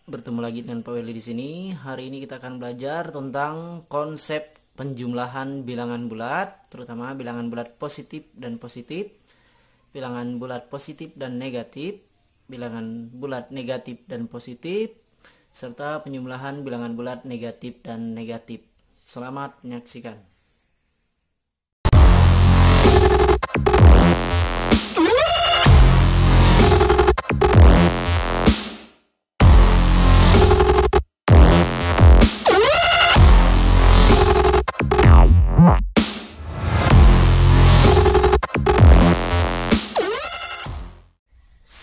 Bertemu lagi dengan Pak Willy di sini. Hari ini kita akan belajar tentang konsep penjumlahan bilangan bulat, terutama bilangan bulat positif, bilangan bulat positif dan negatif, bilangan bulat negatif dan positif, serta penjumlahan bilangan bulat negatif dan negatif. Selamat menyaksikan.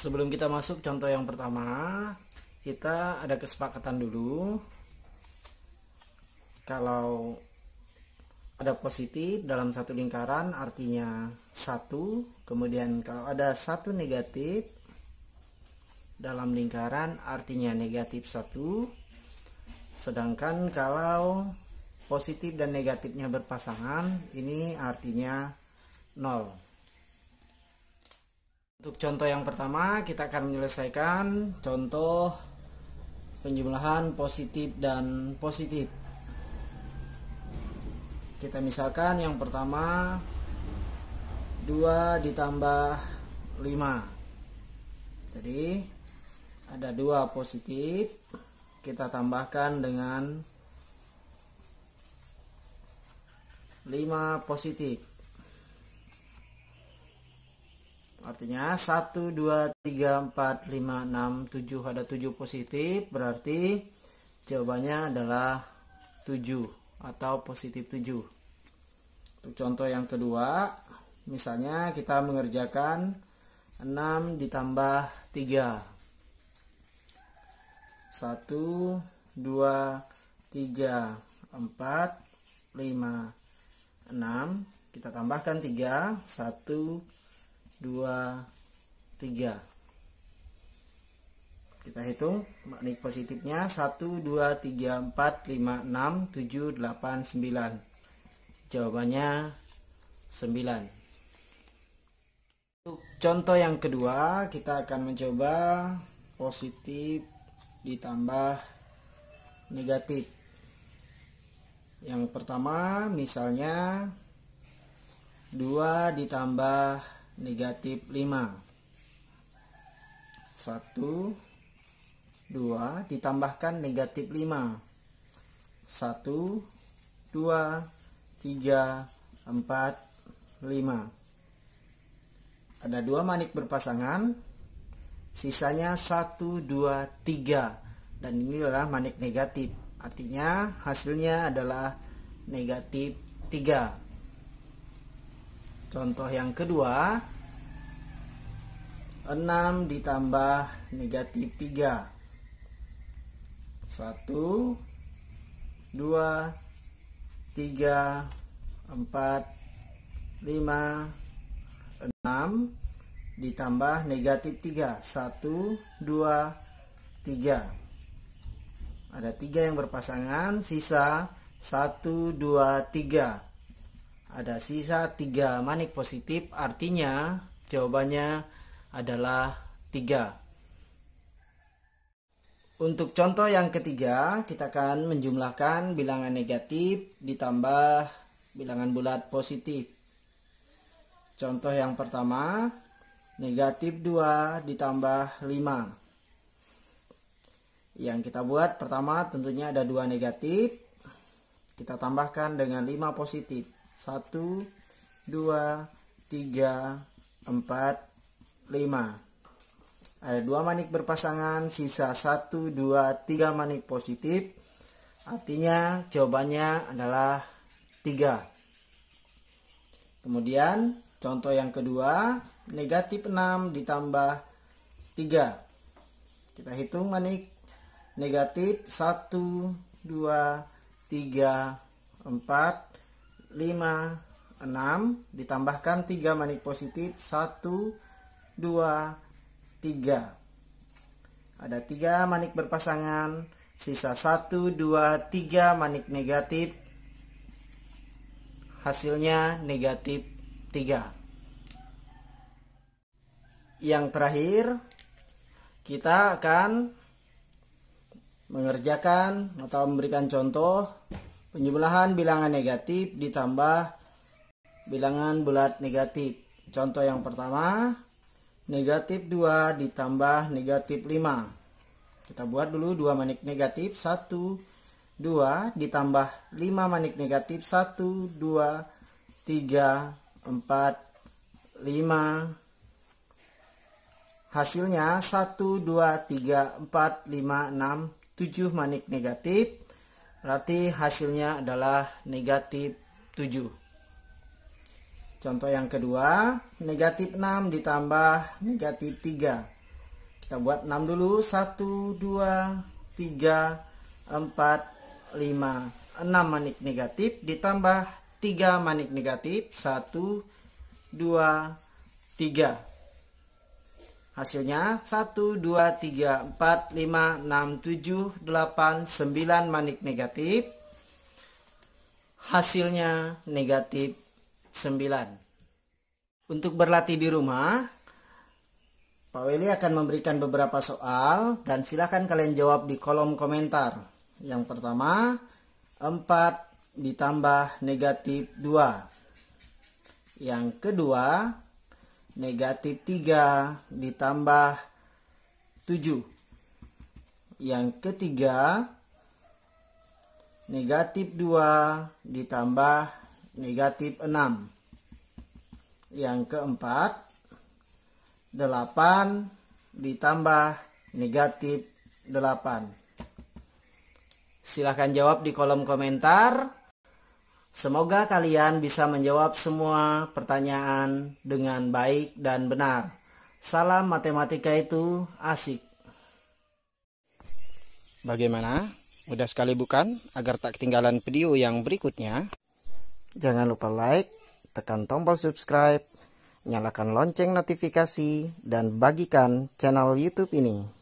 Sebelum kita masuk contoh yang pertama, kita ada kesepakatan dulu. Kalau ada positif dalam satu lingkaran artinya 1, kemudian kalau ada satu negatif dalam lingkaran artinya negatif 1. Sedangkan kalau positif dan negatifnya berpasangan, ini artinya 0. Untuk contoh yang pertama, kita akan menyelesaikan contoh penjumlahan positif dan positif. Kita misalkan yang pertama 2 ditambah 5. Jadi ada 2 positif, kita tambahkan dengan 5 positif. Artinya 1, 2, 3, 4, 5, 6, 7, ada 7 positif, berarti jawabannya adalah 7 atau positif 7. Untuk contoh yang kedua, misalnya kita mengerjakan 6 ditambah 3. 1, 2, 3, 4, 5, 6. Kita tambahkan 3, 1, 2, 3. Kita hitung makna positifnya 1, 2, 3, 4, 5, 6, 7, 8, 9. Jawabannya 9. Untuk contoh yang kedua, kita akan mencoba positif ditambah negatif. Yang pertama misalnya 2 ditambah negatif 5. 1, 2 ditambahkan negatif 5. 1, 2, 3, 4, 5. Ada 2 manik berpasangan, sisanya 1, 2, 3. Dan ini adalah manik negatif, artinya hasilnya adalah negatif 3. Contoh yang kedua, 6 ditambah negatif 3. 1, 2, 3, 4, 5, 6 ditambah negatif 3. 1, 2, 3. Ada 3 yang berpasangan, sisa 1, 2, 3. Ada sisa 3 manik positif, artinya jawabannya adalah 3. Untuk contoh yang ketiga, kita akan menjumlahkan bilangan negatif ditambah bilangan bulat positif. Contoh yang pertama, negatif 2 ditambah 5. Yang kita buat pertama tentunya ada 2 negatif, kita tambahkan dengan 5 positif. 1, 2, 3, 4, 5. Ada 2 manik berpasangan, sisa 1, 2, 3 manik positif. Artinya jawabannya adalah 3. Kemudian contoh yang kedua, negatif 6 ditambah 3. Kita hitung manik negatif 1, 2, 3, 4, 5, 6 ditambahkan 3 manik positif 1, 2, 3. Ada 3 manik berpasangan, sisa 1, 2, 3 manik negatif, hasilnya negatif 3. Yang terakhir, kita akan mengerjakan atau memberikan contoh penjumlahan bilangan negatif ditambah bilangan bulat negatif. Contoh yang pertama, negatif 2 ditambah negatif 5. Kita buat dulu 2 manik negatif. 1, 2 ditambah 5 manik negatif. 1, 2, 3, 4, 5. Hasilnya 1, 2, 3, 4, 5, 6, 7 manik negatif. Berarti hasilnya adalah negatif 7. Contoh yang kedua, negatif 6 ditambah negatif 3. Kita buat 6 dulu. 1, 2, 3, 4, 5. 6 manik negatif ditambah 3 manik negatif. 1, 2, 3. Hasilnya 1, 2, 3, 4, 5, 6, 7, 8, 9 manik negatif. Hasilnya negatif 9. Untuk berlatih di rumah, Pak Weli akan memberikan beberapa soal dan silakan kalian jawab di kolom komentar. Yang pertama, 4 ditambah negatif 2. Yang kedua, negatif 3 ditambah 7. Yang ketiga, negatif 2 ditambah negatif 6. Yang keempat, 8 ditambah negatif 8. Silahkan jawab di kolom komentar. Semoga kalian bisa menjawab semua pertanyaan dengan baik dan benar. Salam matematika itu asik. Bagaimana? Mudah sekali bukan? Agar tak ketinggalan video yang berikutnya, jangan lupa like, tekan tombol subscribe, nyalakan lonceng notifikasi, dan bagikan channel YouTube ini.